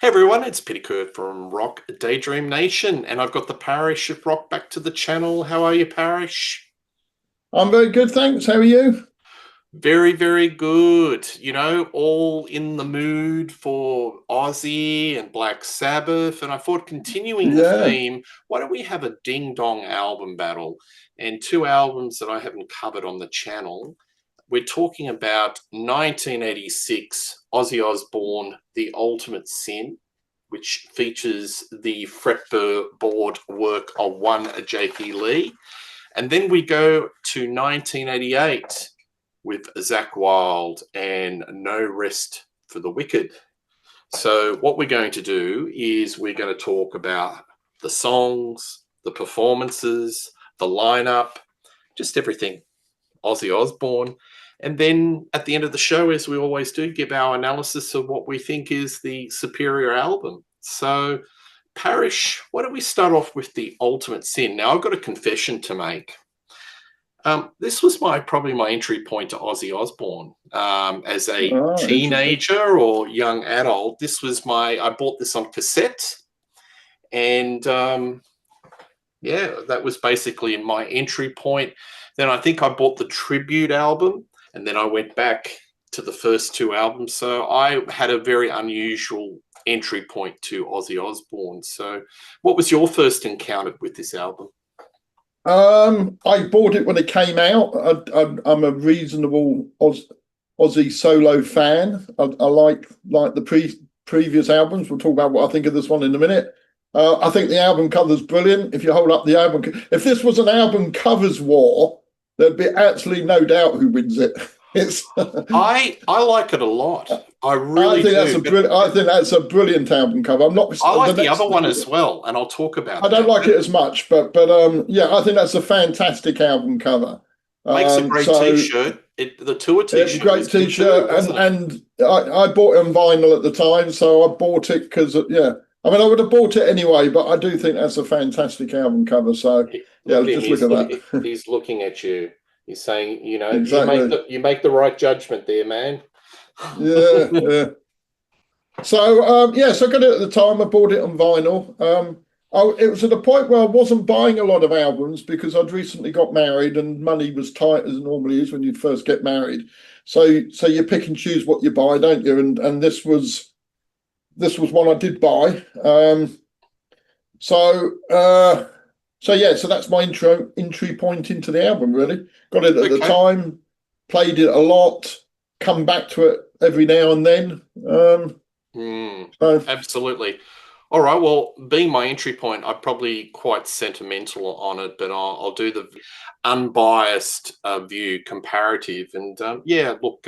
Hey everyone, it's Petticoat from Rock Daydream Nation, and I've got the Parish of Rock back to the channel. How are you, Parish? I'm very good, thanks. How are you? Very, very good. All in the mood for Ozzy and Black Sabbath. And I thought, continuing the Yeah. theme, why don't we have a ding dong album battle? And two albums that I haven't covered on the channel. We're talking about 1986 Ozzy Osbourne, The Ultimate Sin, which features the fretboard work of one J.P. Lee. And then we go to 1988 with Zakk Wylde and No Rest for the Wicked. So what we're going to do is we're going to talk about the songs, the performances, the lineup, just everything Ozzy Osbourne. And then at the end of the show, as we always do, give our analysis of what we think is the superior album. So, Parish, why don't we start off with The Ultimate Sin? Now, I've got a confession to make. This was probably my entry point to Ozzy Osbourne as a Oh, interesting. teenager or young adult. I bought this on cassette, and yeah, that was basically my entry point. Then I think I bought the tribute album, and then I went back to the first two albums. So I had a very unusual entry point to Ozzy Osbourne. So, what was your first encounter with this album? I bought it when it came out. I'm a reasonable Ozzy solo fan. I like the previous albums. We'll talk about what I think of this one in a minute. I think the album cover's brilliant. If you hold up the album, if this was an album covers war, there'd be absolutely no doubt who wins it. It's I like it a lot. I I really think that's do. a brilliant. I think that's a brilliant album cover. I'm not I like the the next. other one as well, and I'll talk I about don't that. like it as much, but yeah, I think that's a fantastic album cover. Makes a great So T-shirt. The tour it's a T-shirt was great good too, T-shirt, wasn't it? and I bought it on vinyl at the time, so I bought it because yeah, I mean I would have bought it anyway, but I do think that's a fantastic album cover. So yeah, Look at let's him. just look at that. He's looking at you. He's saying, Exactly. you make the right judgment there, man. Yeah, yeah. So yeah, so I got it at the time. I bought it on vinyl. It was at a point where I wasn't buying a lot of albums because I'd recently got married and money was tight as it normally is when you first get married. So you pick and choose what you buy, don't you? And this was one I did buy. So so yeah, so that's my entry point into the album. Really got it at the Okay. time, played it a lot, come back to it every now and then. So Absolutely. All right. Well, being my entry point, I'm probably quite sentimental on it, but I'll do the unbiased view comparative. And yeah, look,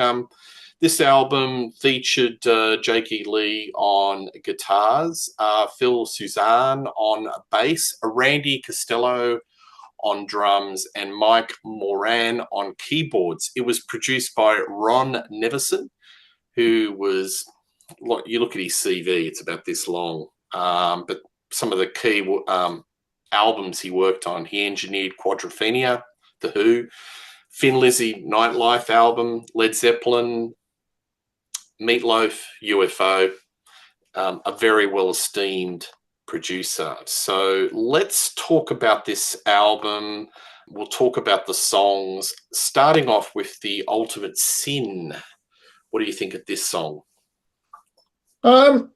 this album featured Jake Lee on guitars, Phil Suzanne on bass, Randy Costello on drums, and Mike Moran on keyboards. It was produced by Ron Nevison, who was, you look at his CV, it's about this long. But some of the key albums he worked on, he engineered Quadrophenia, The Who, Thin Lizzy Nightlife album, Led Zeppelin, Meatloaf, UFO, a very well esteemed producer. So let's talk about this album. We'll talk about the songs, starting off with The Ultimate Sin. What do you think of this song? um,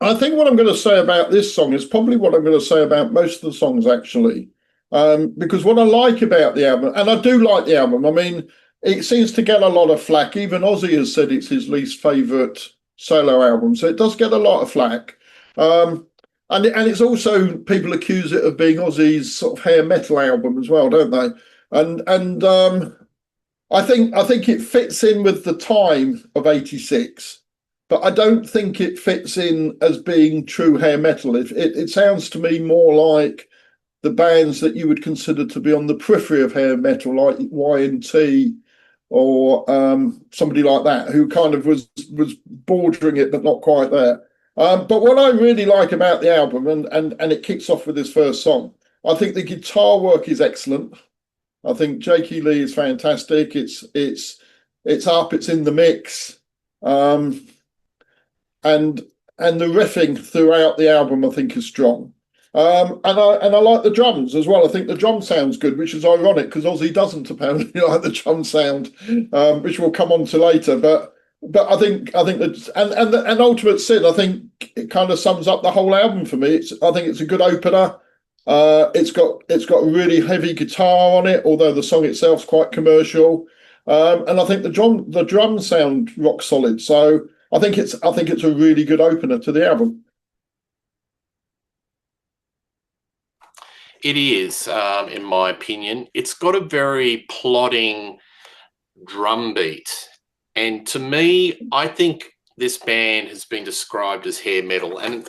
I think what I'm going to say about this song is probably what I'm going to say about most of the songs, actually. Because what I like about the album, and I do like the album, I mean, it seems to get a lot of flack. Even Ozzy has said it's his least favourite solo album, so it does get a lot of flack. And it's also people accuse it of being Ozzy's sort of hair metal album as well, don't they? And I think it fits in with the time of '86, but I don't think it fits in as being true hair metal. It sounds to me more like the bands that you would consider to be on the periphery of hair metal, like Y&T or somebody like that, who kind of was bordering it but not quite there. But what I really like about the album, and it kicks off with this first song, I think the guitar work is excellent. I think Jakey Lee is fantastic. It's up. It's in the mix. Um, and and the riffing throughout the album, I think, is strong. And I like the drums as well. I think the drum sounds good, which is ironic because Ozzy doesn't apparently like the drum sound, which we'll come on to later. But I think that and Ultimate Sin, I think it kind of sums up the whole album for me. I think it's a good opener. It's got a really heavy guitar on it, although the song itself's quite commercial. And I think the drums sound rock solid. So I think it's a really good opener to the album. It is, in my opinion. It's got a very plodding drum beat. And to me, I think this band has been described as hair metal. And,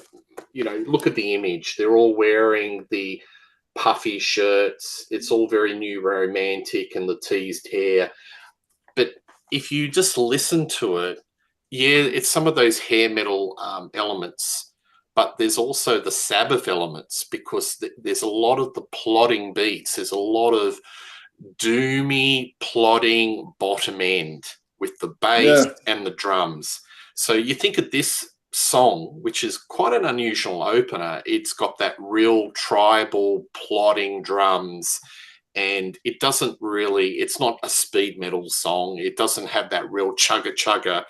look at the image. They're all wearing the puffy shirts. It's all very new romantic and the teased hair. But if you just listen to it, yeah, it's some of those hair metal elements. But there's also the Sabbath elements because there's a lot of the plodding beats. There's a lot of doomy, plodding bottom end with the bass and the drums. So you think of this song, which is quite an unusual opener. It's got that real tribal plodding drums, and it's not a speed metal song. It doesn't have that real chugga,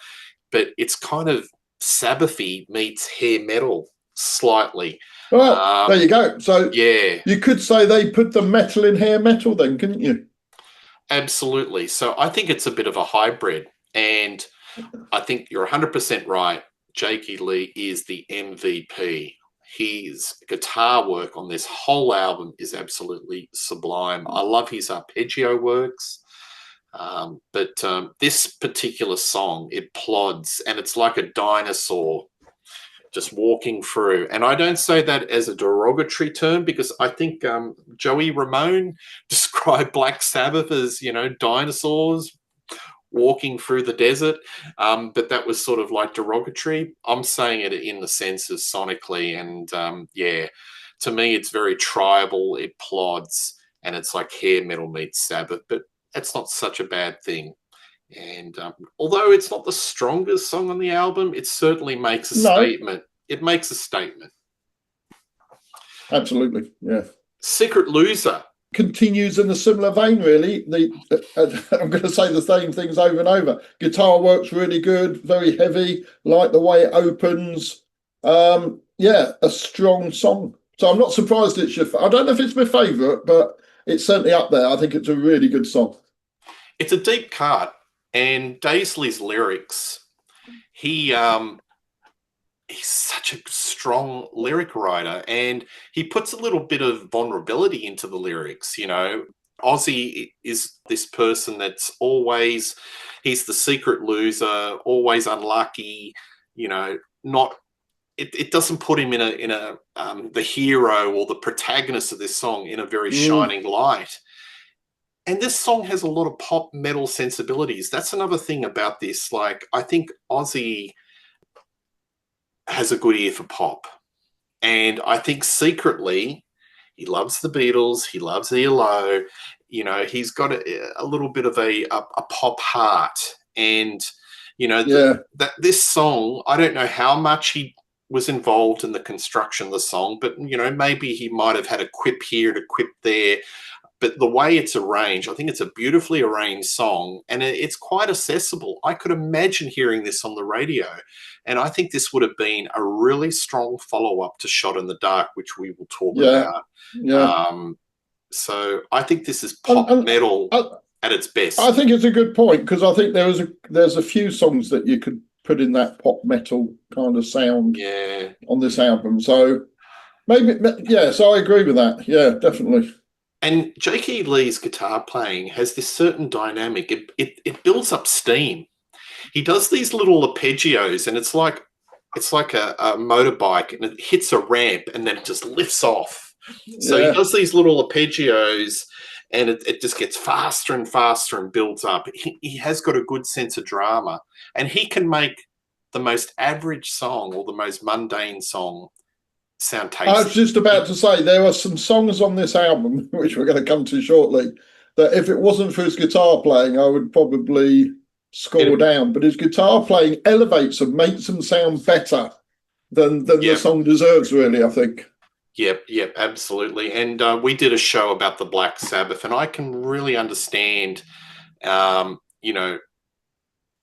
but it's kind of Sabbathy meets hair metal slightly. Well, there you go. So yeah, you could say they put the metal in hair metal then, couldn't you? Absolutely. So I think it's a bit of a hybrid, and I think you're 100% right. Jakey Lee is the MVP. His guitar work on this whole album is absolutely sublime. I love his arpeggio works. But this particular song, it plods, and it's like a dinosaur just walking through. And I don't say that as a derogatory term because I think Joey Ramone described Black Sabbath as, dinosaurs walking through the desert. But that was sort of like derogatory. I'm saying it in the sense of sonically. And to me, it's very tribal. It plods, and it's like hair metal meets Sabbath. But that's not such a bad thing. And although it's not the strongest song on the album, it certainly makes a statement. It makes a statement. Absolutely, yeah. Secret Loser continues in a similar vein, really. I'm going to say the same things over and over. Guitar works really good, very heavy, like the way it opens. A strong song. So I'm not surprised it's I don't know if it's my favourite, but it's certainly up there. I think it's a really good song. It's a deep cut. And Daisley's lyrics, he's such a strong lyric writer, and he puts a little bit of vulnerability into the lyrics. Ozzy is this person that's he's the secret loser, always unlucky. It doesn't put him in a the hero or the protagonist of this song in a very shining light. And this song has a lot of pop metal sensibilities. That's another thing about this. Like, I think Ozzy has a good ear for pop. And I think secretly he loves the Beatles. He loves ELO. He's got a little bit of a pop heart. And, that this song, I don't know how much he was involved in the construction of the song, but, maybe he might have had a quip here and a quip there. But the way it's arranged, I think it's a beautifully arranged song, and it's quite accessible. I could imagine hearing this on the radio, and I think this would have been a really strong follow-up to Shot in the Dark, which we will talk about. Yeah. So I think this is pop metal at its best. I think it's a good point because I think there's a few songs that you could put in that pop metal kind of sound on this album. So maybe, so I agree with that. Yeah, definitely. And Jakey Lee's guitar playing has this certain dynamic. It builds up steam. He does these little arpeggios, and it's like a motorbike, and it hits a ramp, and then it just lifts off. So he does these little arpeggios, and it just gets faster and faster and builds up. He has got a good sense of drama, and he can make the most average song or the most mundane song sound tasty. I was just about to say there are some songs on this album, which we're going to come to shortly, that if it wasn't for his guitar playing, I would probably score down. But his guitar playing elevates them, makes them sound better. than the song deserves, really, I think. Yep, absolutely. And we did a show about the Black Sabbath, and I can really understand,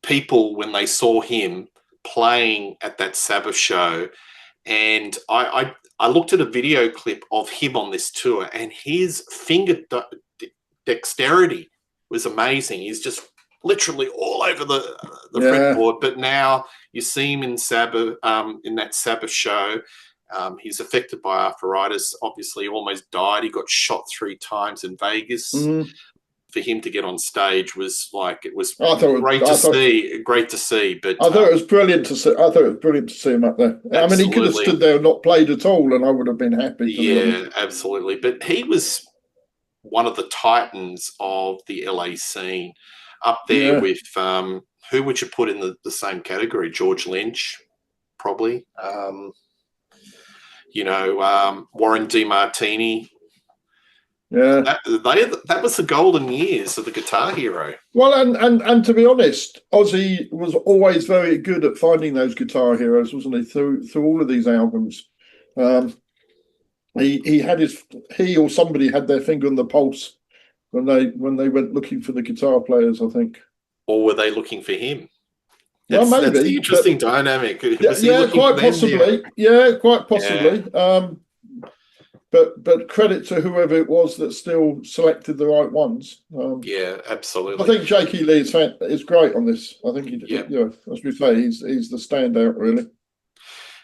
people when they saw him playing at that Sabbath show. And I looked at a video clip of him on this tour, and his finger dexterity was amazing. He's just literally all over the fretboard. But now you see him in Sabbath, in that Sabbath show. He's affected by arthritis. Obviously, almost died. He got shot 3 times in Vegas. For him to get on stage was great to see. But I thought it was brilliant to see. I thought it was brilliant to see him up there. Absolutely. I mean, he could have stood there and not played at all, and I would have been happy. Yeah, absolutely. But he was one of the titans of the LA scene, up there with who would you put in the same category? George Lynch, probably. Warren DeMartini. Yeah, that was the golden years of the Guitar Hero. Well, and to be honest, Ozzy was always very good at finding those guitar heroes, wasn't he? Through all of these albums, he or somebody had their finger on the pulse when they went looking for the guitar players, I think. Or were they looking for him? Maybe. That's the interesting dynamic. Quite possibly. Yeah, quite possibly. Yeah. But credit to whoever it was that still selected the right ones. Yeah, absolutely. I think Jakey Lee is great on this. I think as we say, he's the standout, really.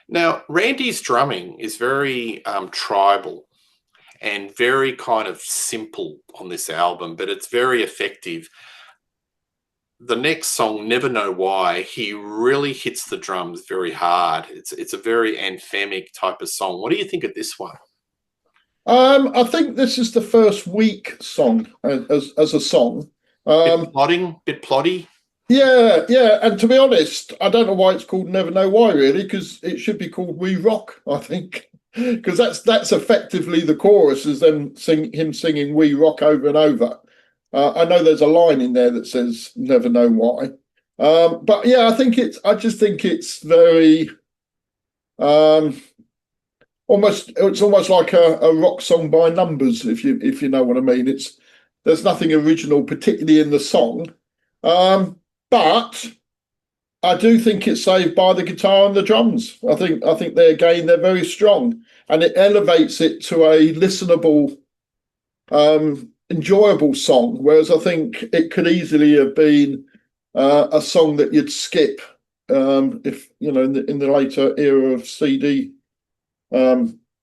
Now, Randy's drumming is very tribal and very kind of simple on this album, but it's very effective. The next song, Never Know Why, he really hits the drums very hard. It's a very anthemic type of song. What do you think of this one? I think this is the first weak song as a song. Bit plotty. Yeah. And to be honest, I don't know why it's called Never Know Why, really, because it should be called We Rock, I think, because that's effectively the chorus is him singing We Rock over and over. I know there's a line in there that says Never Know Why, but yeah, I just think it's very. It's almost like a rock song by numbers, if you know what I mean. There's nothing original, particularly in the song, but I do think it's saved by the guitar and the drums. I think they're very strong, and it elevates it to a listenable, enjoyable song. Whereas I think it could easily have been a song that you'd skip if in the later era of CD.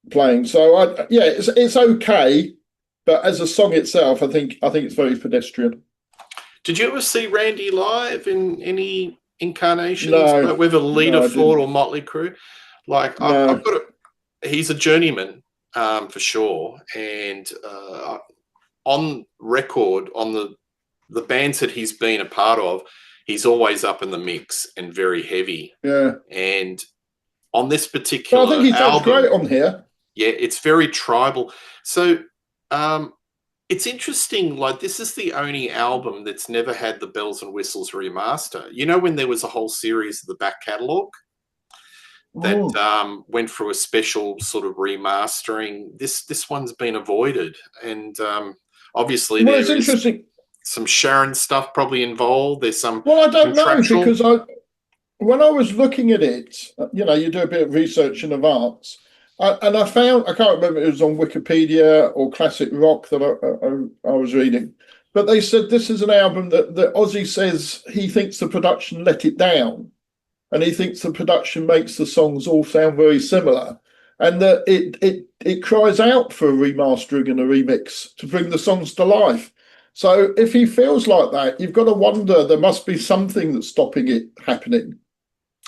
Playing. So it's okay, but as a song itself, I think it's very pedestrian. Did you ever see Randy live in any incarnations? No, whether Leader Ford or Motley Crue? Like no. I've got he's a journeyman for sure, and on record on the bands that he's been a part of, he's always up in the mix and very heavy. Yeah, and on this particular I think he sounds great on here. Yeah, it's very tribal. So it's interesting, like this is the only album that's never had the bells and whistles remaster. You know, when there was a whole series of the back catalogue that went through a special sort of remastering, this one's been avoided. And obviously there's interesting. Some Sharon stuff probably involved. There's some I don't know, because when I was looking at it, you do a bit of research in advance, and I found, I can't remember if it was on Wikipedia or Classic Rock that I was reading, but they said this is an album that Ozzy says he thinks the production let it down, and he thinks the production makes the songs all sound very similar, and that it cries out for a remastering and a remix to bring the songs to life. So if he feels like that, you've got to wonder there must be something that's stopping it happening.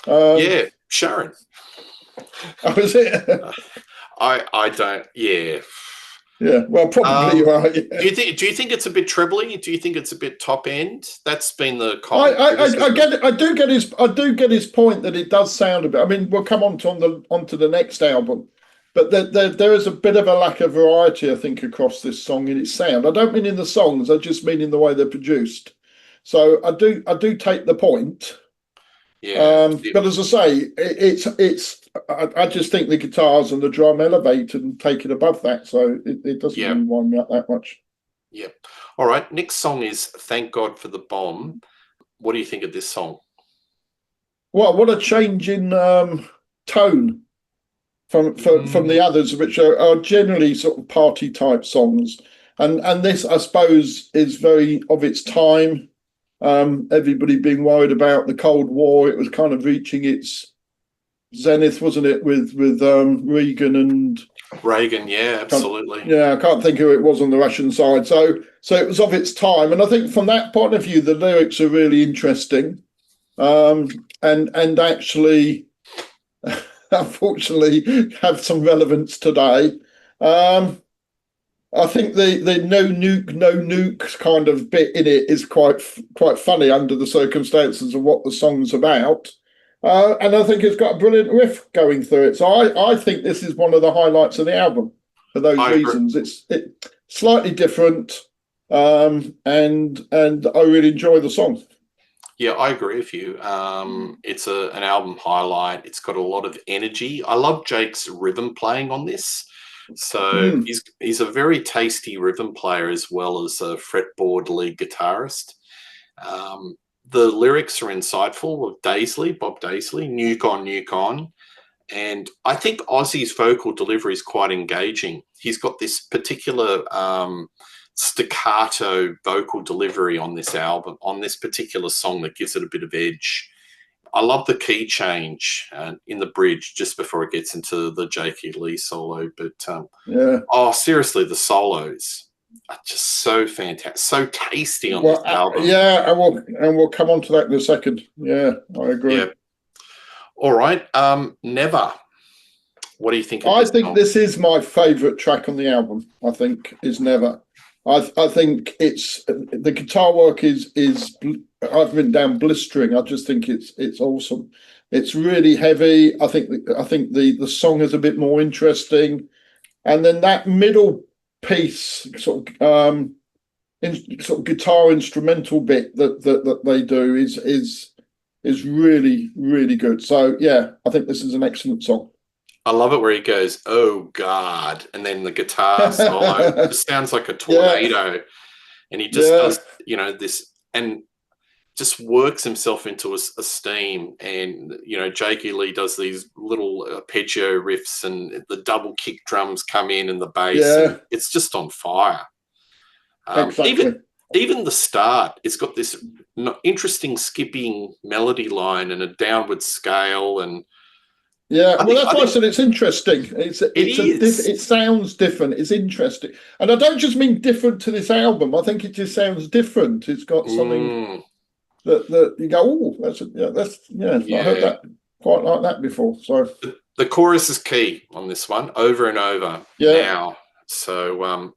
Yeah, Sharon. Oh, is it? I don't. Yeah. Yeah. Well, probably you are. Yeah. Do you think it's a bit trebly? Do you think it's a bit top end? That's been the. I get it. I do get his point that it does sound a bit. I mean, we'll come onto the next album, but there is a bit of a lack of variety, I think, across this song in its sound. I don't mean in the songs. I just mean in the way they're produced. So I do take the point. Yeah, but as I say, it's I just think the guitars and the drum elevate and take it above that, so it doesn't really wind me up that much. Yep. All right. Next song is "Thank God for the Bomb." What do you think of this song? Well, what a change in tone from the others, which are generally sort of party type songs, and this, I suppose, is very of its time. Everybody being worried about the Cold War, it was kind of reaching its zenith, wasn't it, with Reagan and Reagan? Yeah, absolutely. I can't think who it was on the Russian side. So it was of its time, and I think from that point of view, the lyrics are really interesting, and actually, unfortunately, have some relevance today. I think the no nuke kind of bit in it is quite funny under the circumstances of what the song's about. And I think it's got a brilliant riff going through it. So I think this is one of the highlights of the album for those reasons. It's slightly different, and I really enjoy the song. Yeah, I agree with you. It's an album highlight. It's got a lot of energy. I love Jake's rhythm playing on this. So he's a very tasty rhythm player as well as a fretboard lead guitarist. The lyrics are insightful of Bob Daisley, nuke on, nuke on. And I think Ozzy's vocal delivery is quite engaging. He's got this particular staccato vocal delivery on this album, on this particular song, that gives it a bit of edge. I love the key change in the bridge just before it gets into the Jakey Lee solo. But seriously, the solos are just so fantastic, so tasty on this album. And we'll come on to that in a second. Yeah, I agree. Yeah. All right, Never. What do you think? I think this is my favourite track on the album. I think is Never. I think it's the guitar work is I've written down blistering. I just think it's awesome. It's really heavy. I think the song is a bit more interesting, and then that middle piece, sort of guitar instrumental bit that they do is really, really good. So yeah, I think this is an excellent song. I love it where he goes, "Oh God," and then the guitar solo just sounds like a tornado, and he just does, this, and just works himself into a steam. And Jakey Lee does these little arpeggio riffs, and the double kick drums come in, and the bass. And it's just on fire. Exactly. Even the start, it's got this interesting skipping melody line and a downward scale, and that's why I said it's interesting. It sounds different. It's interesting, and I don't just mean different to this album. I think it just sounds different. It's got something that you go, oh, I heard that quite like that before. So the chorus is key on this one, over and over. Now, so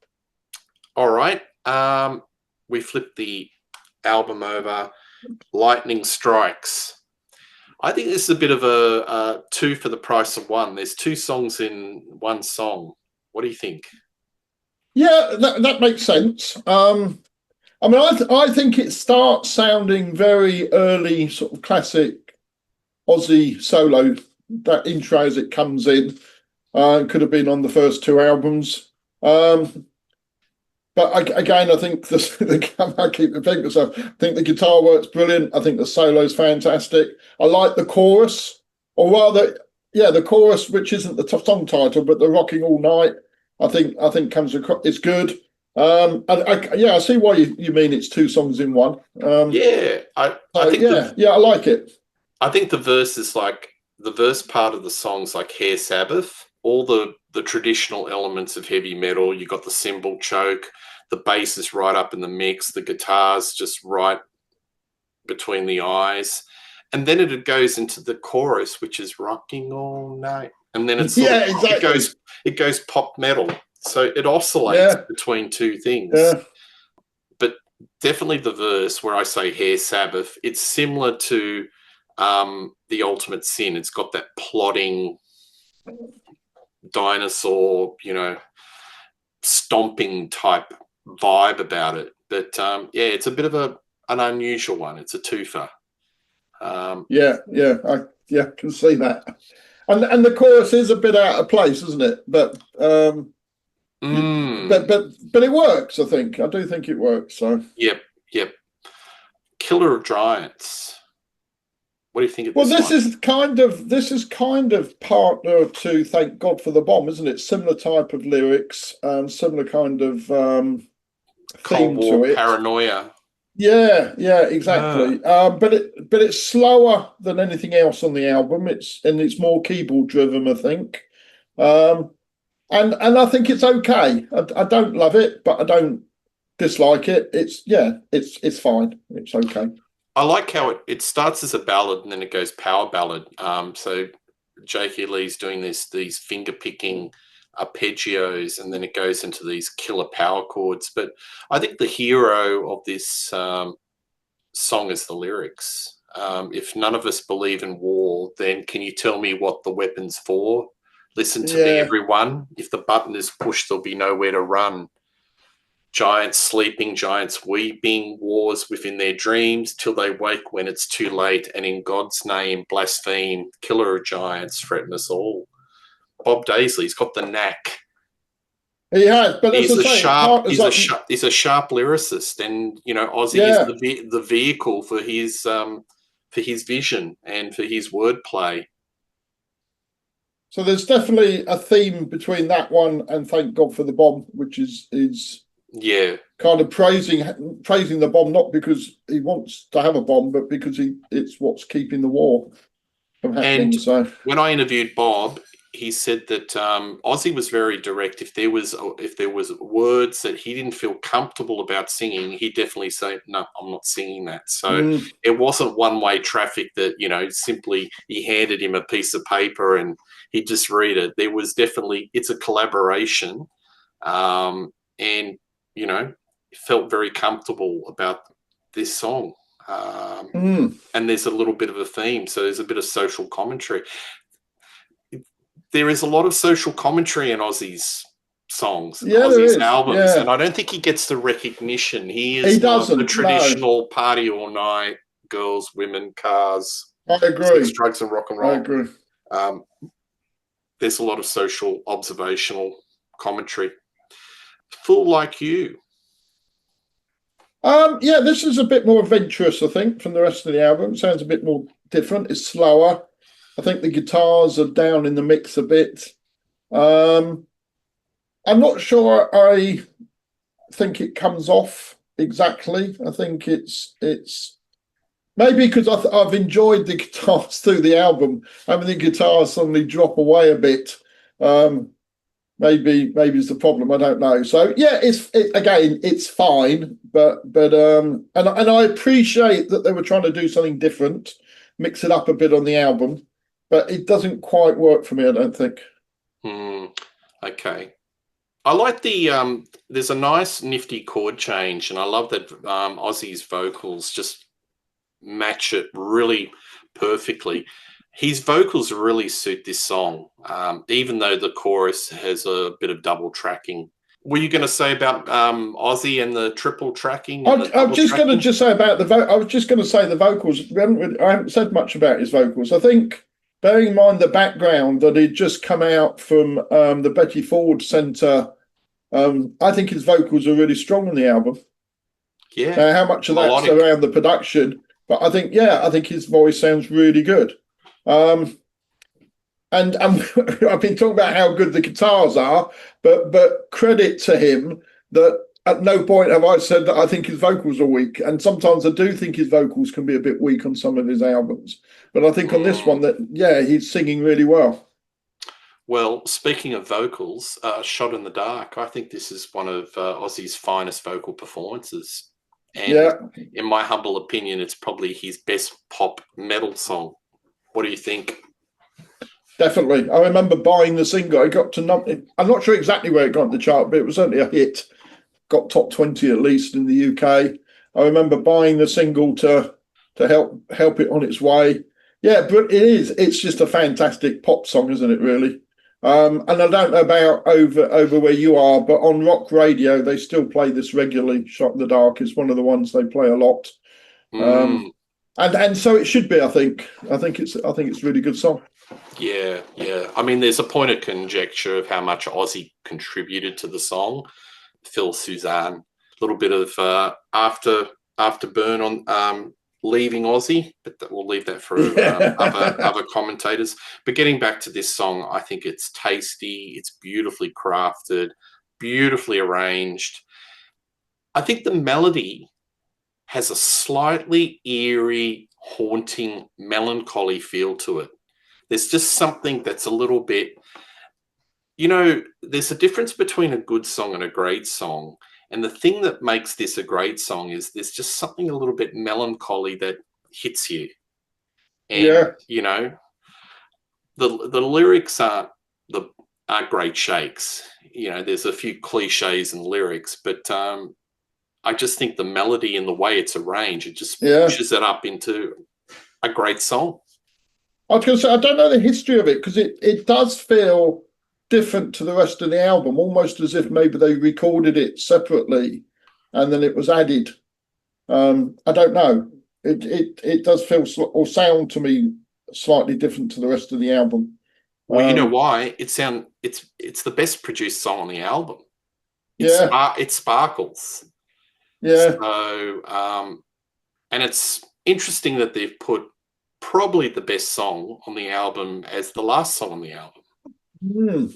all right, we flip the album over. Lightning Strikes. I think this is a bit of a two for the price of one. There's two songs in one song. What do you think? Yeah, that makes sense. I think it starts sounding very early, sort of classic Ozzy solo. That intro as it comes in could have been on the first two albums. But again, I think I keep repeating myself. I think the guitar work's brilliant. I think the solo's fantastic. I like the chorus, or rather, the chorus, which isn't the song title, but the "Rocking All Night." I think comes across. It's good. I see why you mean it's two songs in one. I think I like it. I think the verse is like the verse part of the song's like Hair Sabbath. All the traditional elements of heavy metal. You got the cymbal choke, the bass is right up in the mix, the guitar's just right between the eyes, and then it goes into the chorus, which is "Rocking All Night," and then it's exactly. It goes pop metal, so it oscillates between two things. But definitely the verse where I say Hair Sabbath, it's similar to The Ultimate Sin. It's got that plodding dinosaur, stomping type vibe about it. But it's a bit of an unusual one. It's a twofer. I can see that. And the chorus is a bit out of place, isn't it? But but it works. I do think it works. So yep. Killer of Giants. What do you think of well, this one? this is kind of partner to Thank God for the Bomb, isn't it? Similar type of lyrics and similar kind of Cold theme War to it. paranoia. Yeah, exactly. But it's slower than anything else on the album. It's more keyboard driven, I think. And I think it's okay. I don't love it, but I don't dislike it. It's fine. It's okay. I like how it starts as a ballad and then it goes power ballad. So J.K. Lee's doing these finger picking arpeggios, and then it goes into these killer power chords. But I think the hero of this song is the lyrics. If none of us believe in war, then can you tell me what the weapon's for? Listen to me, everyone. If the button is pushed, there'll be nowhere to run. Giants sleeping, giants weeping, wars within their dreams till they wake when it's too late, and in God's name blaspheme. Killer of giants threaten us all. Bob Daisley's got the knack. He has, but he's a sharp lyricist, and Ozzy is the vehicle for his vision and for his wordplay. So there's definitely a theme between that one and Thank God for the Bomb, which is kind of praising the bomb, not because he wants to have a bomb, but because it's what's keeping the war from happening. And when I interviewed Bob, he said that Ozzy was very direct. If there was words that he didn't feel comfortable about singing, he'd definitely say, "No, I'm not singing that." So it wasn't one-way traffic that simply he handed him a piece of paper and he'd just read it. There was definitely it's a collaboration, and felt very comfortable about this song. And there's a little bit of a theme, so there's a bit of social commentary. There is a lot of social commentary in Ozzy's songs, Ozzy's albums, and I don't think he gets the recognition. He doesn't. The traditional party all night, girls, women, cars, I agree. Sex, drugs, and rock and roll. I agree. There's a lot of social observational commentary. Fool Like You. This is a bit more adventurous, I think, from the rest of the album. It sounds a bit more different. It's slower. I think the guitars are down in the mix a bit. I'm not sure I think it comes off exactly. I think it's maybe because I've enjoyed the guitars through the album. Having the guitars suddenly drop away a bit. Maybe it's the problem. I don't know. So it's fine, but and I appreciate that they were trying to do something different, mix it up a bit on the album, but it doesn't quite work for me, I don't think. Okay. I like the there's a nice nifty chord change, and I love that Ozzy's vocals just match it really perfectly. His vocals really suit this song, even though the chorus has a bit of double tracking. Were you going to say about Ozzy and the triple tracking? I was just going to say about I was just going to say the vocals. I haven't said much about his vocals. I think, bearing in mind the background that he'd just come out from the Betty Ford Centre, I think his vocals are really strong on the album. Yeah. Now, how much of that's around the production? But I think his voice sounds really good. And I've been talking about how good the guitars are, but credit to him that at no point have I said that I think his vocals are weak. And sometimes I do think his vocals can be a bit weak on some of his albums. But I think on this one he's singing really well. Well, speaking of vocals, Shot in the Dark, I think this is one of Ozzy's finest vocal performances. And in my humble opinion, it's probably his best pop metal song. What do you think? Definitely. I remember buying the single. It got to I'm not sure exactly where it got in the chart, but it was certainly a hit. Got top 20 at least in the UK. I remember buying the single to help it on its way. Yeah, but it's just a fantastic pop song, isn't it, really? And I don't know about over where you are, but on rock radio they still play this regularly. Shot in the Dark is one of the ones they play a lot. And so it should be. I think it's a really good song. Yeah, yeah. I mean, there's a point of conjecture of how much Ozzy contributed to the song. Phil Suzanne, a little bit of afterburn on leaving Ozzy, but we'll leave that for Yeah. other commentators. But getting back to this song, I think it's tasty, it's beautifully crafted, beautifully arranged. I think the melody has a slightly eerie, haunting, melancholy feel to it. There's just something that's a little bit, there's a difference between a good song and a great song. And the thing that makes this a great song is there's just something a little bit melancholy that hits you. And, Yeah. the lyrics aren't great shakes. There's a few cliches in lyrics, but I just think the melody and the way it's arranged, it just Yeah. pushes it up into a great song. I was going to say, I don't know the history of it because it does feel different to the rest of the album, almost as if maybe they recorded it separately and then it was added. I don't know. It does feel or sound to me slightly different to the rest of the album. Well, you know why? It's the best produced song on the album. Yeah, It sparkles. yeah. So, and it's interesting that they've put probably the best song on the album as the last song on the album. Mm,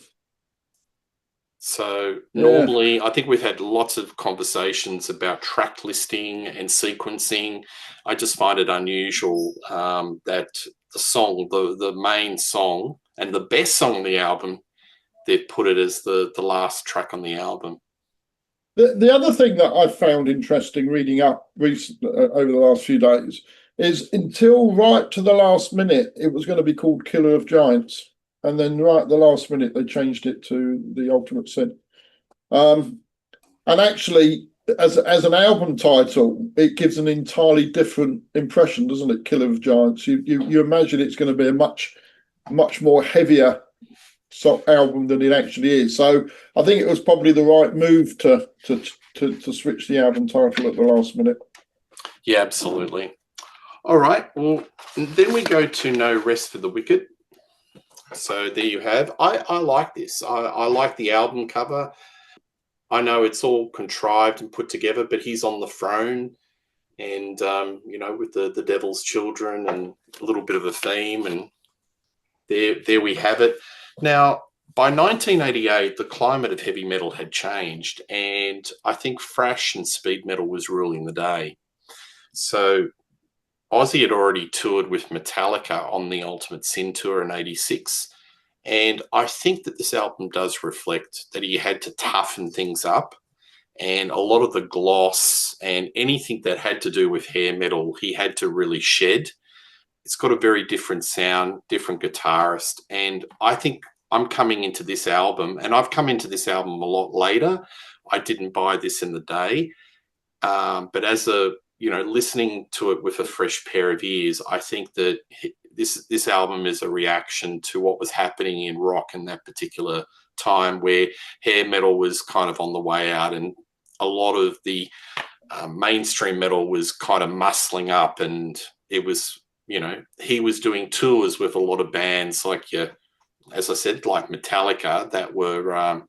So yeah. normally, I think we've had lots of conversations about track listing and sequencing. I just find it unusual that the main song, and the best song on the album, they've put it as the last track on the album. The other thing that I've found interesting reading up recently over the last few days is until right to the last minute, it was going to be called Killer of Giants. And then right at the last minute, they changed it to The Ultimate Sin. Um, and actually, as an album title, it gives an entirely different impression, doesn't it? Killer of Giants. You imagine it's going to be a much more heavier album than it actually is. So I think it was probably the right move to switch the album title at the last minute. Yeah, absolutely. All right. Well, then we go to No Rest for the Wicked. So there you have. I like this. I like the album cover. I know it's all contrived and put together, but he's on the throne, and with the devil's children and a little bit of a theme, and there we have it. Now, by 1988, the climate of heavy metal had changed, and I think thrash and speed metal was ruling the day. So Ozzy had already toured with Metallica on the Ultimate Sin tour in '86. And I think that this album does reflect that he had to toughen things up. And a lot of the gloss and anything that had to do with hair metal, he had to really shed. It's got a very different sound, different guitarist. And I think I'm coming into this album, and I've come into this album a lot later. I didn't buy this in the day. But as listening to it with a fresh pair of ears, I think that this album is a reaction to what was happening in rock in that particular time, where hair metal was kind of on the way out, and a lot of the mainstream metal was kind of muscling up, and it was, he was doing tours with a lot of bands like, as I said, like Metallica, that were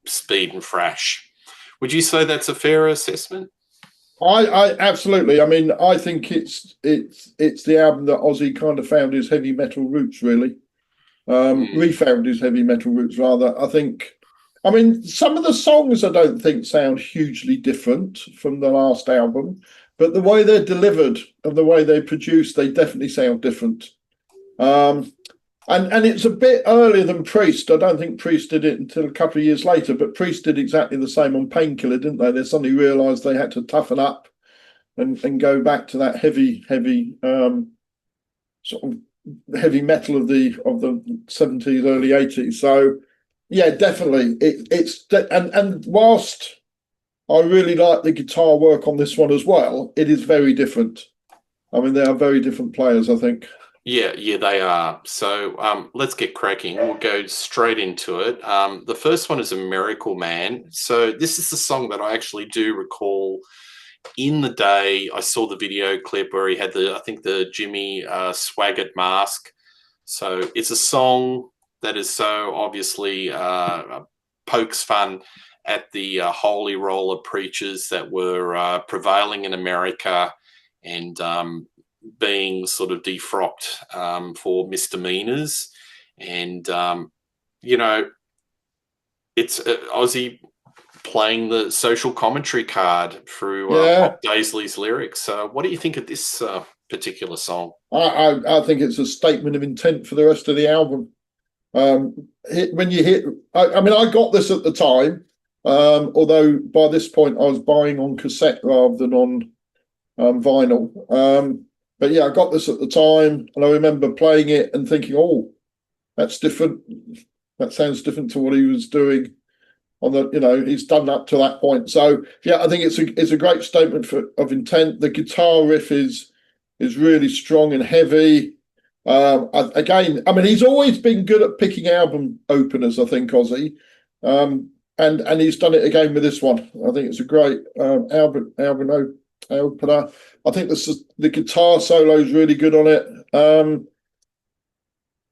speed and thrash. Would you say that's a fair assessment? I absolutely. I mean, I think it's the album that Ozzy kind of found his heavy metal roots, really. Refound his heavy metal roots, rather. I think. I mean, some of the songs I don't think sound hugely different from the last album, but the way they're delivered and the way they're produced, they definitely sound different. Um, and it's a bit earlier than Priest. I don't think Priest did it until a couple of years later, but Priest did exactly the same on Painkiller, didn't they? They suddenly realised they had to toughen up and go back to that heavy sort of heavy metal of the 70s, early 80s. So yeah, definitely. And whilst I really like the guitar work on this one as well, it is very different. I mean, they are very different players, I think. Yeah, they are. So let's get cracking. We'll go straight into it. The first one is A Miracle Man. So this is the song that I actually do recall in the day. I saw the video clip where he had I think the Jimmy Swaggart mask. So it's a song that is so obviously pokes fun at the holy roller preachers that were prevailing in America and being sort of defrocked for misdemeanors. And, it's Ozzy playing the social commentary card through Bob Daisley's lyrics. What do you think of this particular song? I think it's a statement of intent for the rest of the album. When you hit, I mean, I got this at the time, although by this point I was buying on cassette rather than on vinyl. But yeah, I got this at the time, and I remember playing it and thinking, "Oh, that's different. That sounds different to what he was doing on the, he's done up to that point." So yeah, I think it's a great statement of intent. The guitar riff is really strong and heavy. Again, I mean, he's always been good at picking album openers, I think, Ozzy, and he's done it again with this one. I think it's a great album opener. I think the guitar solo is really good on it.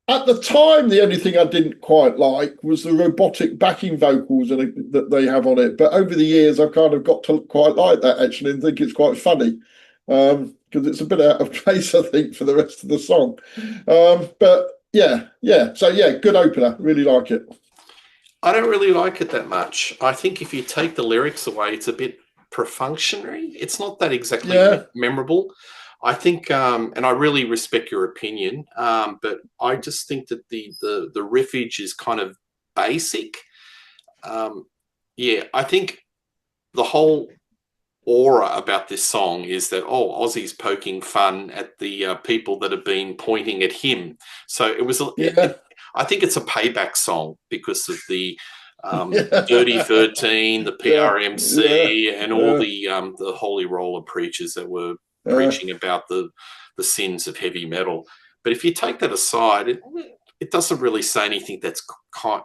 At the time, the only thing I didn't quite like was the robotic backing vocals that they have on it. But over the years, I've kind of got to quite like that, actually, and think it's quite funny. Because it's a bit out of place, I think, for the rest of the song. But yeah. So yeah, good opener. Really like it. I don't really like it that much. I think if you take the lyrics away, it's a bit perfunctory. It's not that exactly memorable. I think, and I really respect your opinion, but I just think that the riffage is kind of basic. I think the whole aura about this song is that Ozzy's poking fun at the people that have been pointing at him. So it was. I think it's a payback song because of the Dirty 13, the PRMC, and all the holy roller preachers that were preaching about the sins of heavy metal. But if you take that aside, it doesn't really say anything that's quite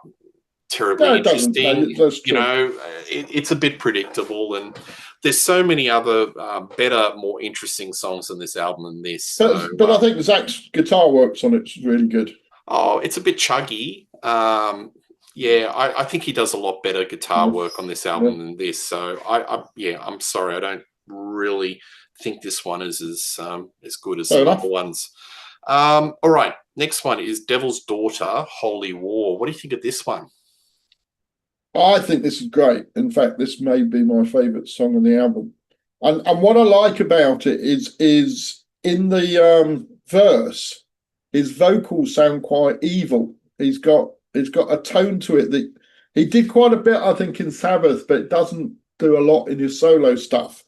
terribly interesting. It's a bit predictable, and there's so many other better, more interesting songs on this album than this. But I think Zach's guitar works on it's really good. Oh, it's a bit chuggy. I think he does a lot better guitar work on this album than this. So I'm sorry, I don't really think this one is as good as some other ones. All right, next one is Devil's Daughter, Holy War. What do you think of this one? I think this is great. In fact, this may be my favourite song on the album. And what I like about it is in the verse, his vocals sound quite evil. He's got a tone to it that he did quite a bit, I think, in Sabbath, but it doesn't do a lot in his solo stuff.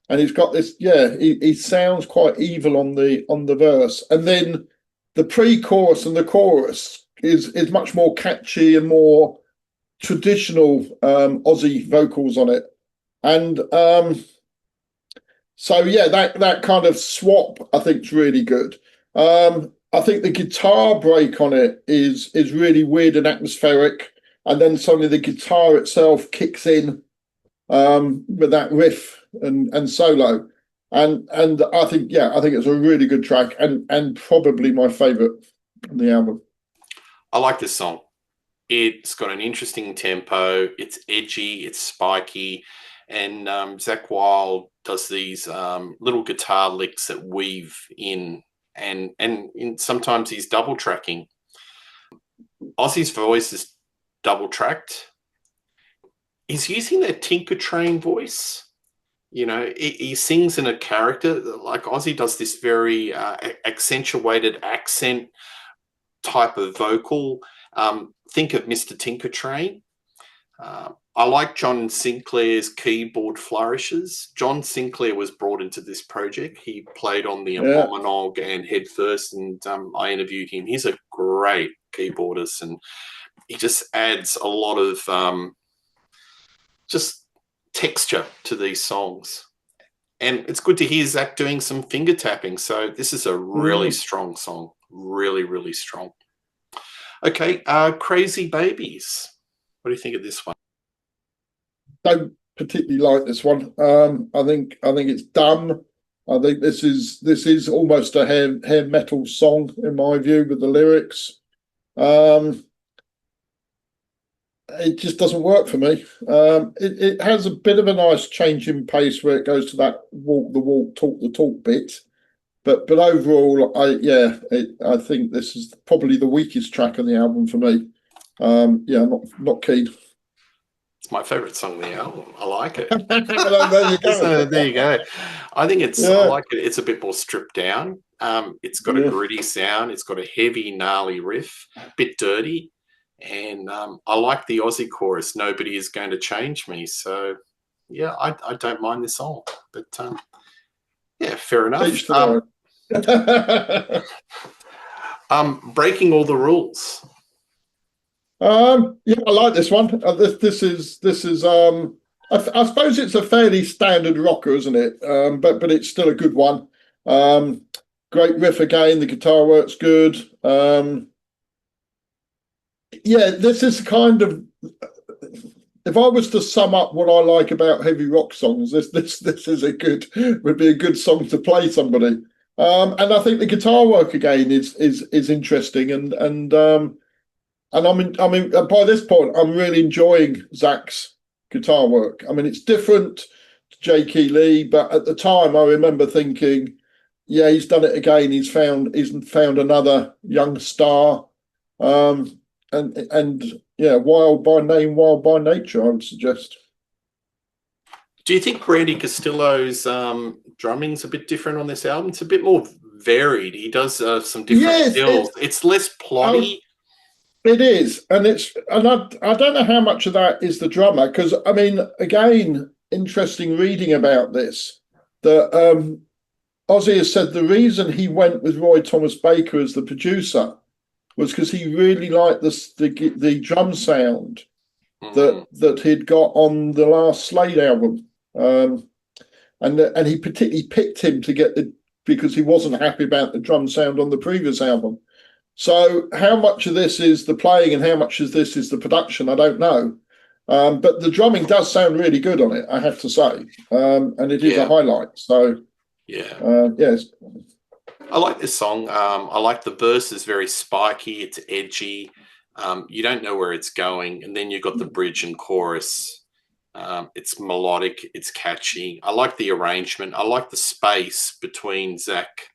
And he's got this, he sounds quite evil on the verse. And then the pre-chorus and the chorus is much more catchy and more traditional Ozzy vocals on it. And that kind of swap I think is really good. I think the guitar break on it is really weird and atmospheric, and then suddenly the guitar itself kicks in with that riff and solo, and I think it's a really good track and probably my favorite on the album. I like this song. It's got an interesting tempo. It's edgy. It's spiky, and Zakk Wylde does these little guitar licks that weave in, and sometimes he's double tracking. Ozzy's voice is double tracked. He's using that Tinker Train voice. He sings in a character like Ozzy does this very accentuated accent type of vocal. Think of Mr. Tinker Train. I like John Sinclair's keyboard flourishes. John Sinclair was brought into this project. He played on the Abominog and Headfirst, and I interviewed him. He's a great keyboardist, and he just adds a lot of just texture to these songs. And it's good to hear Zach doing some finger tapping. So this is a really strong song. Really, really strong. Okay, Crazy Babies. What do you think of this one? Don't particularly like this one. I think it's dumb. I think this is almost a hair metal song in my view with the lyrics. It just doesn't work for me. It has a bit of a nice change in pace where it goes to that walk the walk, talk the talk bit. But overall, I think this is probably the weakest track on the album for me. Not keen. It's my favourite song on the album. I like it. Well, there you go. So, there you go. I think I Yeah. like it. It's a bit more stripped down. It's got a gritty sound. It's got a heavy, gnarly riff, a bit dirty. And I like the Ozzy chorus, "Nobody is going to change me." So, yeah, I don't mind this song. But, yeah, fair enough. Each to their own. Breaking all the rules. I like this one. This is I suppose it's a fairly standard rocker, isn't it? But it's still a good one. Great riff again. The guitar works good. This is kind of, if I was to sum up what I like about heavy rock songs, this is would be a good song to play somebody. And I think the guitar work again is interesting and by this point I'm really enjoying Zach's guitar work. I mean, it's different to J.K. Lee, but at the time I remember thinking, yeah, he's done it again. He's found another young star. And wild by name, wild by nature, I would suggest. Do you think Randy Castillo's drumming's a bit different on this album? It's a bit more varied. He does some different skills. It's less plotty. It is, and I don't know how much of that is the drummer, because I mean, again, interesting reading about this. That Ozzy has said the reason he went with Roy Thomas Baker as the producer was because he really liked the drum sound that he'd got on the last Slade album, and he particularly picked him because he wasn't happy about the drum sound on the previous album. So how much of this is the playing and how much of this is the production, I don't know. But the drumming does sound really good on it, I have to say, and it is a highlight. So yes. I like this song. I like the verse is very spiky. It's edgy. You don't know where it's going. And then you've got the bridge and chorus. It's melodic. It's catchy. I like the arrangement. I like the space between Zach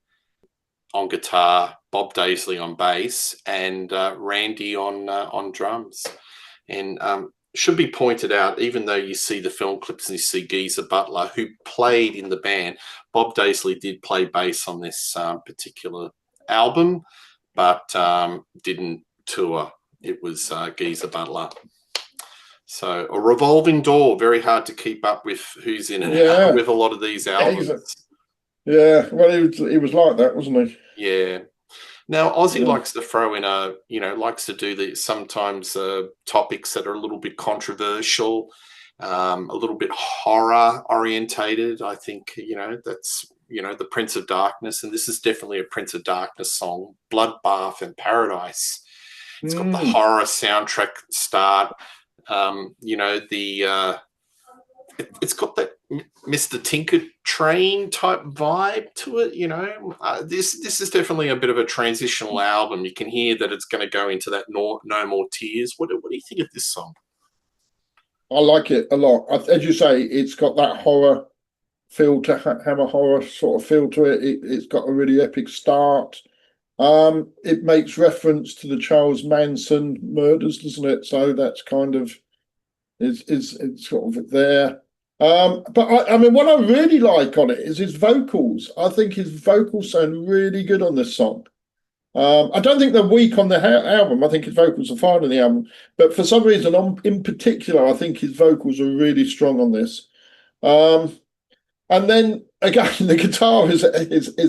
on guitar, Bob Daisley on bass, and Randy on drums. And should be pointed out, even though you see the film clips and you see Geezer Butler, who played in the band, Bob Daisley did play bass on this particular album, but didn't tour. It was Geezer Butler. So a revolving door, very hard to keep up with who's in and out with a lot of these albums. Yeah, well, he was like that, wasn't he? Yeah. Now, Ozzy likes to throw in likes to do sometimes topics that are a little bit controversial, a little bit horror orientated. I think, that's, the Prince of Darkness. And this is definitely a Prince of Darkness song, Bloodbath and Paradise. It's got the horror soundtrack start. It's got that Mr. Tinker Train type vibe to it, This is definitely a bit of a transitional album. You can hear that it's going to go into that No More Tears. What do you think of this song? I like it a lot. As you say, it's got that horror feel to Hammer horror sort of feel to it. It's got a really epic start. It makes reference to the Charles Manson murders, doesn't it? So that's kind of it's sort of there. But I mean, what I really like on it is his vocals. I think his vocals sound really good on this song. I don't think they're weak on the album. I think his vocals are fine on the album. But for some reason, in particular, I think his vocals are really strong on this. And then again, the guitar is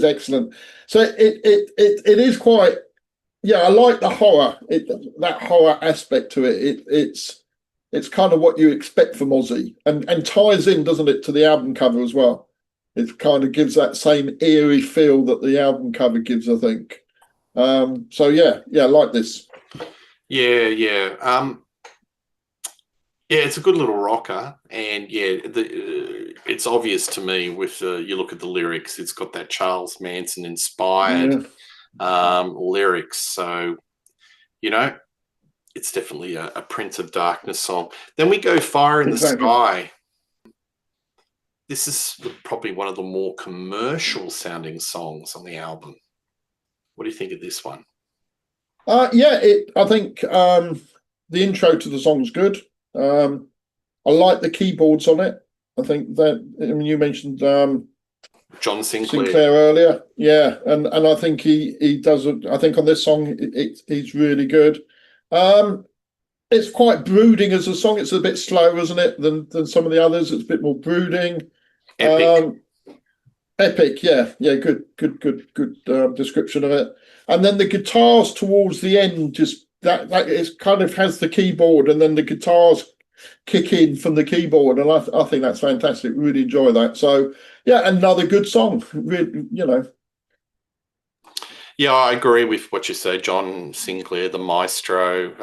excellent. So it is quite. Yeah, I like the horror. That horror aspect to it. It's kind of what you expect from Ozzy, and ties in, doesn't it, to the album cover as well. It kind of gives that same eerie feel that the album cover gives, I think. So I like this. Yeah. Yeah, it's a good little rocker, and yeah, it's obvious to me with you look at the lyrics. It's got that Charles Manson inspired Yeah, lyrics, so you know it's definitely a Prince of Darkness song. Then we go Fire in the exactly. Sky. This is probably one of the more commercial sounding songs on the album. What do you think of this one? Yeah, I think the intro to the song's good. I like the keyboards on it. I think that, I mean, you mentioned John Sinclair. Sinclair earlier, yeah, and I think he does. I think on this song, he's really good. Um, it's quite brooding as a song. It's a bit slower, isn't it, than some of the others? It's a bit more brooding. Epic. Epic, yeah, yeah, good description of it. And then the guitars towards the end, just that it kind of has the keyboard, and then the guitars kick in from the keyboard, and I think that's fantastic. Really enjoy that. So yeah, another good song. Really, Yeah, I agree with what you say, John Sinclair, the maestro.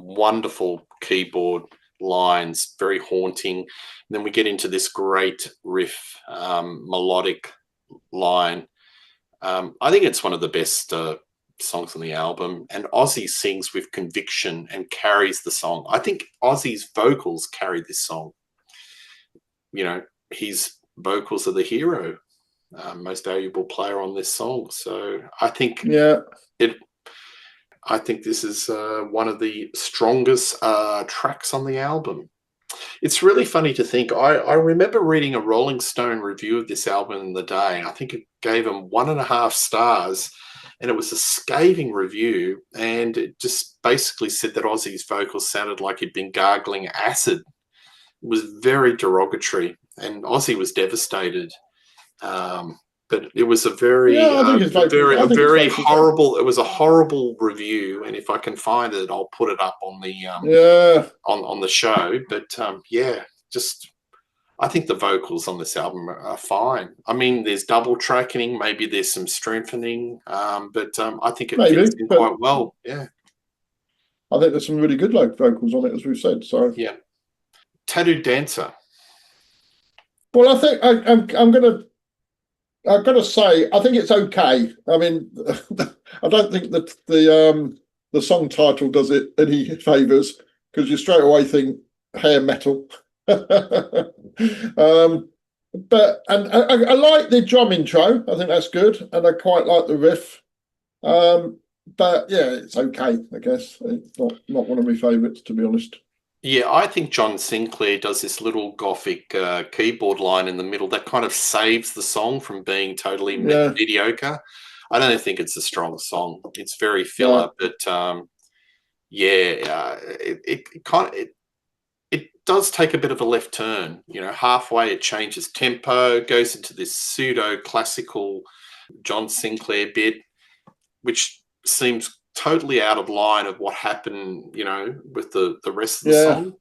Wonderful keyboard lines, very haunting. And then we get into this great riff, melodic line. I think it's one of the best songs on the album. And Ozzy sings with conviction and carries the song. I think Ozzy's vocals carry this song. You know, his vocals are the hero, most valuable player on this song. So I think yeah. I think this is one of the strongest tracks on the album. It's really funny to think. I remember reading a Rolling Stone review of this album in the day. I think it gave them 1.5 stars, and it was a scathing review. And it just basically said that Ozzy's vocals sounded like he'd been gargling acid. It was very derogatory, and Ozzy was devastated. But it was a very, Yeah, I think his vocals. I think his very vocals. horrible. It was a horrible review, and if I can find it, I'll put it up on the Yeah, on the show. But yeah, just I think the vocals on this album are fine. I mean, there's double tracking, maybe there's some strengthening, but I think it maybe, fits in but quite well. Yeah, I think there's some really good vocals on it, as we've said. So yeah. Tattooed Dancer. well, I think I'm gonna. I've got to say, I think it's okay. I mean, I don't think that the song title does it any favors, because you straight away think hair metal. But I like the drum intro. I think that's good, and I quite like the riff. But yeah, it's okay. I guess it's not one of my favourites, to be honest. Yeah, I think John Sinclair does this little gothic keyboard line in the middle that kind of saves the song from being totally Yeah, mediocre. I don't think it's a strong song. It's very filler, no, but yeah, it kind of it does take a bit of a left turn. You know, halfway it changes tempo, goes into this pseudo classical John Sinclair bit, which seems totally out of line of what happened, you know, with the rest of the yeah, song.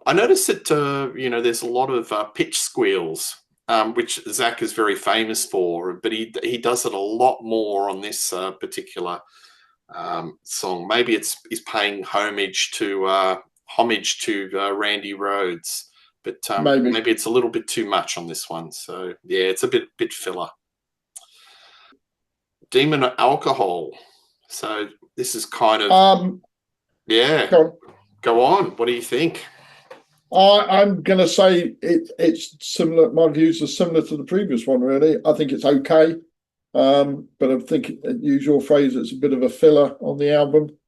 I noticed that, you know, there's a lot of pitch squeals, which Zach is very famous for, but he does it a lot more on this particular song. Maybe he's paying homage to Randy Rhoads, but maybe. maybe it's a little bit too much on this one. So yeah, it's a bit filler. Demon Alcohol. So this is kind of yeah. Go on. Go on. What do you think? I'm going to say it's similar. My views are similar to the previous one, really. I think it's okay. But I think, use your phrase, it's a bit of a filler on the album.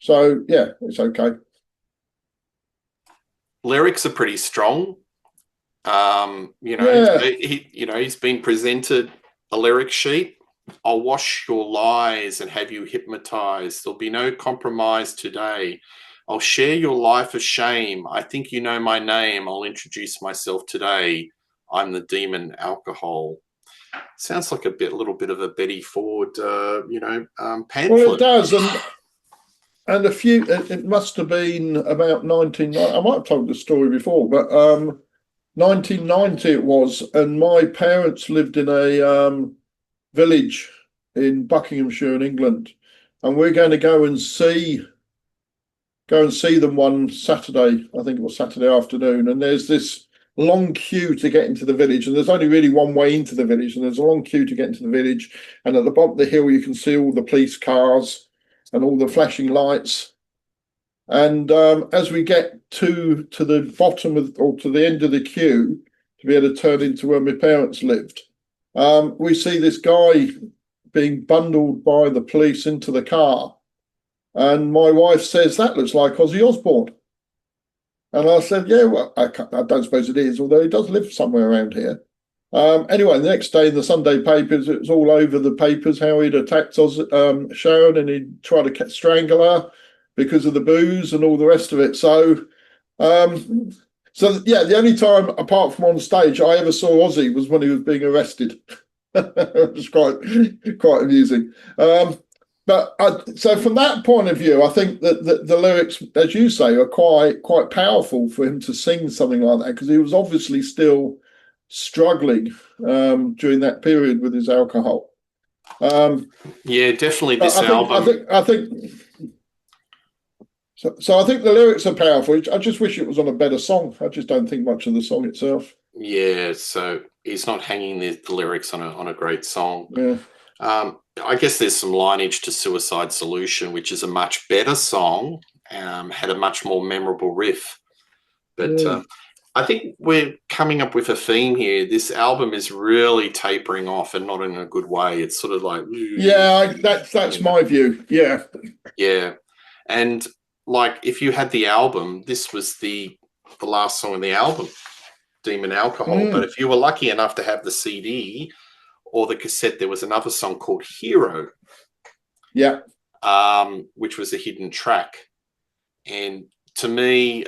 So, yeah, it's okay. Lyrics are pretty strong. You know, Yeah, he's been presented a lyric sheet. I'll wash your lies and have you hypnotized. There'll be no compromise today. I'll share your life of shame. I think you know my name. I'll introduce myself today. I'm the demon alcohol. Sounds like a little bit of a Betty Ford, pamphlet. well, it does. And it must have been about 1990. I might have told the story before, but 1990 it was. And my parents lived in a village in Buckinghamshire in England. And we're going to go and see go and see them one Saturday. I think it was Saturday afternoon, and there's this long queue to get into the village, and there's only really one way into the village, and there's a long queue to get into the village. And at the bottom of the hill, you can see all the police cars and all the flashing lights. And as we get to the bottom of, or to the end of the queue, to be able to turn into where my parents lived, we see this guy being bundled by the police into the car. And my wife says, "That looks like Ozzy Osbourne." And I said, "Yeah, well, I don't suppose it is, although he does live somewhere around here." Anyway, the next day in the Sunday papers, it was all over the papers how he'd attacked Sharon, and he'd tried to strangle her because of the booze and all the rest of it. So yeah, the only time, apart from on stage, I ever saw Ozzy was when he was being arrested. It was quite amusing. So from that point of view, I think that the lyrics, as you say, are quite powerful for him to sing something like that, because he was obviously still struggling during that period with his alcohol. Yeah, definitely this album. I think. So I think the lyrics are powerful. I just wish it was on a better song. I just don't think much of the song itself. Yeah, so he's not hanging the lyrics on a great song. Yeah. I guess there's some lineage to Suicide Solution, which is a much better song, had a much more memorable riff. But I think we're coming up with a theme here. This album is really tapering off, and not in a good way. It's sort of like, yeah, that's my view. Yeah, yeah, and like if you had the album, this was the last song on the album, Demon Alcohol. But if you were lucky enough to have the CD or the cassette, there was another song called Hero. Yeah. Which was a hidden track. And to me,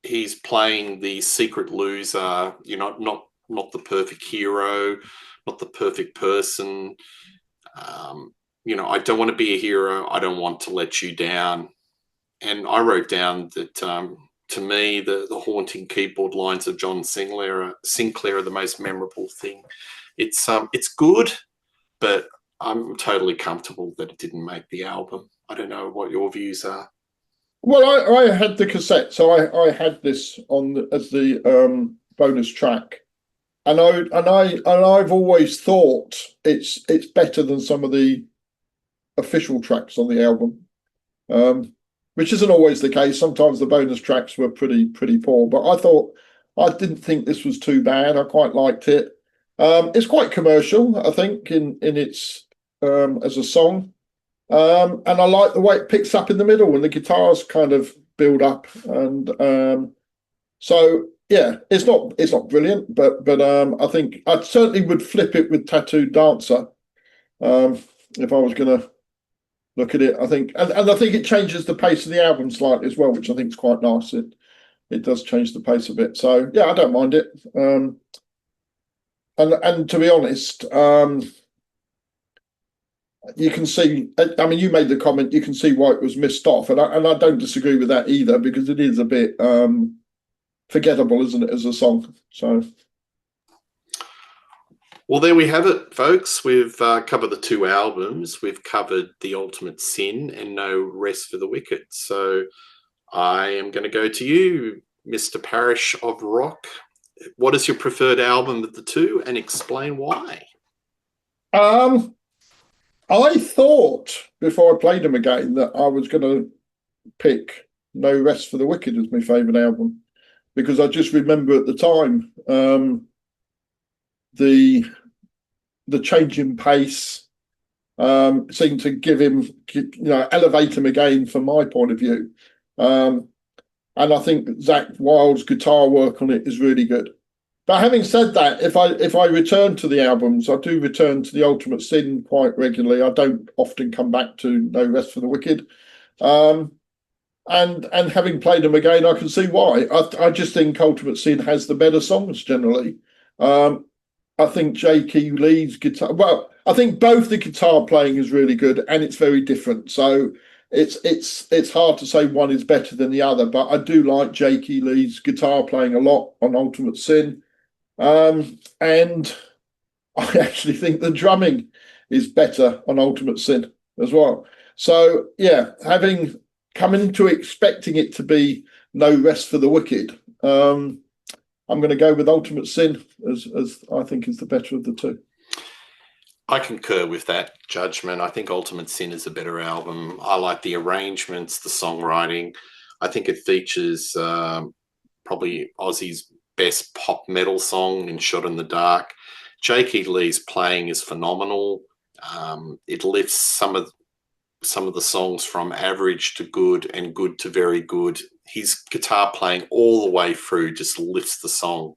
he's playing the secret loser, not the perfect hero, not the perfect person. I don't want to be a hero. I don't want to let you down. And I wrote down that to me, the haunting keyboard lines of John Sinclair are the most memorable thing. It's good, but I'm totally comfortable that it didn't make the album. I don't know what your views are. Well, I had the cassette, so I had this as the bonus track, and I've always thought it's better than some of the official tracks on the album, which isn't always the case. Sometimes the bonus tracks were pretty poor, but I didn't think this was too bad. I quite liked it. It's quite commercial, I think, in its as a song. And I like the way it picks up in the middle and the guitars kind of build up. And so, yeah, it's not brilliant, but I think I certainly would flip it with Tattooed Dancer if I was going to look at it. I think, and I think it changes the pace of the album slightly as well, which I think is quite nice. It does change the pace a bit. So, yeah, I don't mind it. And to be honest, you can see, I mean, you made the comment, you can see why it was missed off. And I don't disagree with that either, because it is a bit forgettable, isn't it, as a song? So. Well, there we have it, folks. We've covered the two albums. We've covered The Ultimate Sin and No Rest for the Wicked. So I am going to go to you, Mr. Parish of Rock. What is your preferred album of the two, and explain why? I thought before I played them again that I was going to pick No Rest for the Wicked as my favourite album, because I just remember at the time the change in pace seemed to give him, elevate him again from my point of view. And I think Zakk Wylde's guitar work on it is really good. But having said that, if I return to the albums, I do return to The Ultimate Sin quite regularly. I don't often come back to No Rest for the Wicked. And having played them again, I can see why. I just think Ultimate Sin has the better songs generally. I think J.K. Lee's guitar, well, I think both the guitar playing is really good, and it's very different. So it's hard to say one is better than the other, but I do like J.K. Lee's guitar playing a lot on Ultimate Sin. And I actually think the drumming is better on Ultimate Sin as well. So yeah, having come into expecting it to be No Rest for the Wicked, I'm going to go with Ultimate Sin as I think is the better of the two. I concur with that judgment. I think Ultimate Sin is a better album. I like the arrangements, the songwriting. I think it features probably Ozzy's best pop metal song in Shot in the Dark. Jake E. Lee's playing is phenomenal. It lifts some of the songs from average to good and good to very good. His guitar playing all the way through just lifts the song.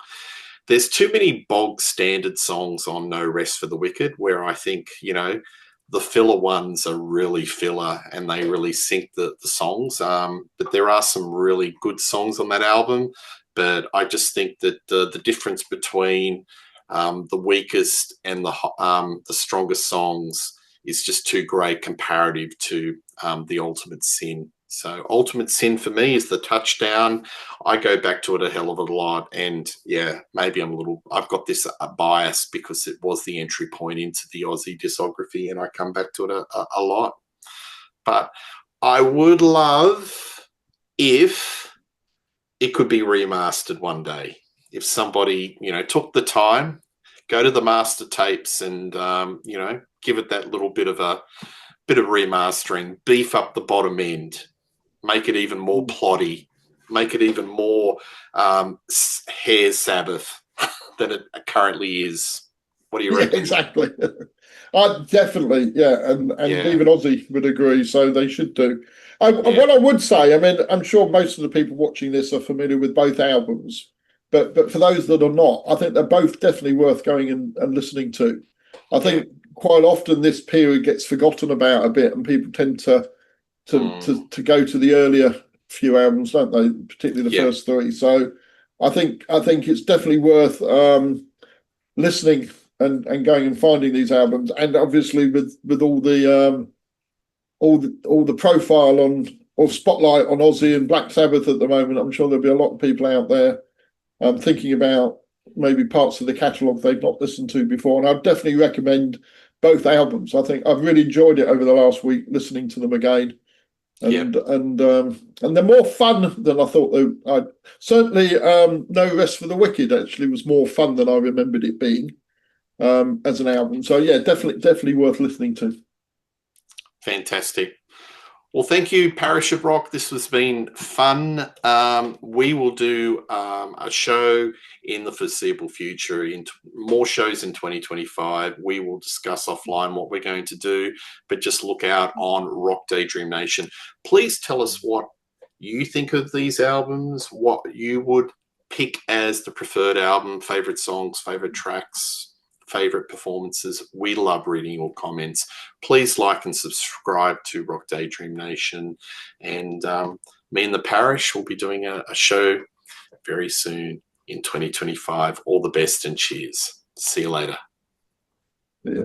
There's too many bog standard songs on No Rest for the Wicked where I think, the filler ones are really filler and they really sink the songs. But there are some really good songs on that album. But I just think that the difference between the weakest and the strongest songs is just too great comparative to the Ultimate Sin. So Ultimate Sin for me is the touchdown. I go back to it a hell of a lot. And yeah, maybe I've got this bias because it was the entry point into the Ozzy discography and I come back to it a lot. But I would love if it could be remastered one day. If somebody, took the time, go to the master tapes and, give it that little bit of remastering, beef up the bottom end, make it even more plotty, make it even more hair Sabbath than it currently is. What do you reckon? Yeah, exactly. I definitely, yeah, and even Ozzy would agree. So they should do. What I would say, I mean, I'm sure most of the people watching this are familiar with both albums, but for those that are not, I think they're both definitely worth going and listening to. I think quite often this period gets forgotten about a bit, and people tend to go to the earlier few albums, don't they? Particularly the first three. So I think it's definitely worth listening and going and finding these albums, and obviously with all the profile on or spotlight on Ozzy and Black Sabbath at the moment, I'm sure there'll be a lot of people out there thinking about maybe parts of the catalogue they've not listened to before. And I'd definitely recommend both albums. I think I've really enjoyed it over the last week listening to them again. And they're more fun than I thought they. Certainly, No Rest for the Wicked actually was more fun than I remembered it being as an album. So yeah, definitely worth listening to. Fantastic. Well, thank you, Parish of Rock. This has been fun. We will do a show in the foreseeable future, more shows in 2025. We will discuss offline what we're going to do, but just look out on Rock Daydream Nation. Please tell us what you think of these albums, what you would pick as the preferred album, favorite songs, favorite tracks, favorite performances. We love reading your comments. Please like and subscribe to Rock Daydream Nation. And me and the Parish will be doing a show very soon in 2025. All the best and cheers. See you later. Yeah.